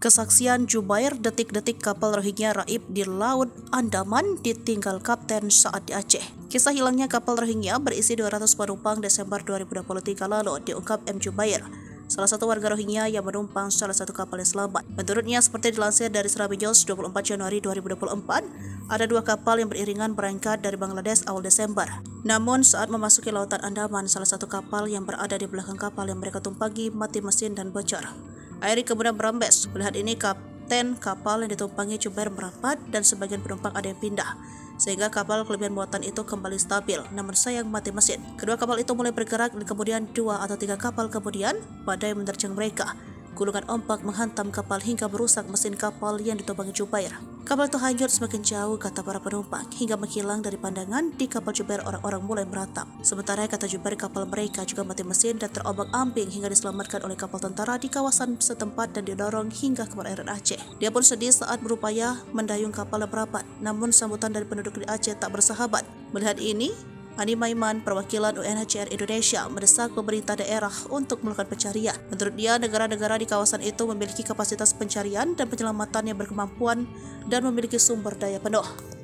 Kesaksian Jubair, detik-detik kapal Rohingya raib di Laut Andaman ditinggal kapten saat di Aceh. Kisah hilangnya kapal Rohingya berisi 200 penumpang Desember 2023 lalu diungkap M. Jubair, salah satu warga Rohingya yang menumpang salah satu kapal yang selamat. Menurutnya, seperti dilansir dari Serabi News 24 Januari 2024, ada dua kapal yang beriringan berangkat dari Bangladesh awal Desember. Namun saat memasuki Lautan Andaman, salah satu kapal yang berada di belakang kapal yang mereka tumpangi mati mesin dan bocor. Air kemudian merembes. Melihat ini, kapten kapal yang ditumpangi Jubair merapat dan sebagian penumpang ada yang pindah, sehingga kapal kelebihan muatan itu kembali stabil, namun sayang mati mesin. Kedua kapal itu mulai bergerak dan kemudian 2 atau 3 kapal kemudian badai menerjang mereka. Gulungan ombak menghantam kapal hingga merusak mesin kapal yang ditumpangi Jubair. Kapal itu hanyut semakin jauh, kata para penumpang, hingga menghilang dari pandangan. Di kapal Jubair orang-orang mulai meratap. Sementara, kata Jubair, kapal mereka juga mati mesin dan terombang-ambing hingga diselamatkan oleh kapal tentara di kawasan setempat dan didorong hingga ke perairan Aceh. Dia pun sedih saat berupaya mendayung kapal yang merapat, namun sambutan dari penduduk di Aceh tak bersahabat. Melihat ini, Ani Maiman, perwakilan UNHCR Indonesia, mendesak pemerintah daerah untuk melakukan pencarian. Menurut dia, negara-negara di kawasan itu memiliki kapasitas pencarian dan penyelamatan yang berkemampuan dan memiliki sumber daya penuh.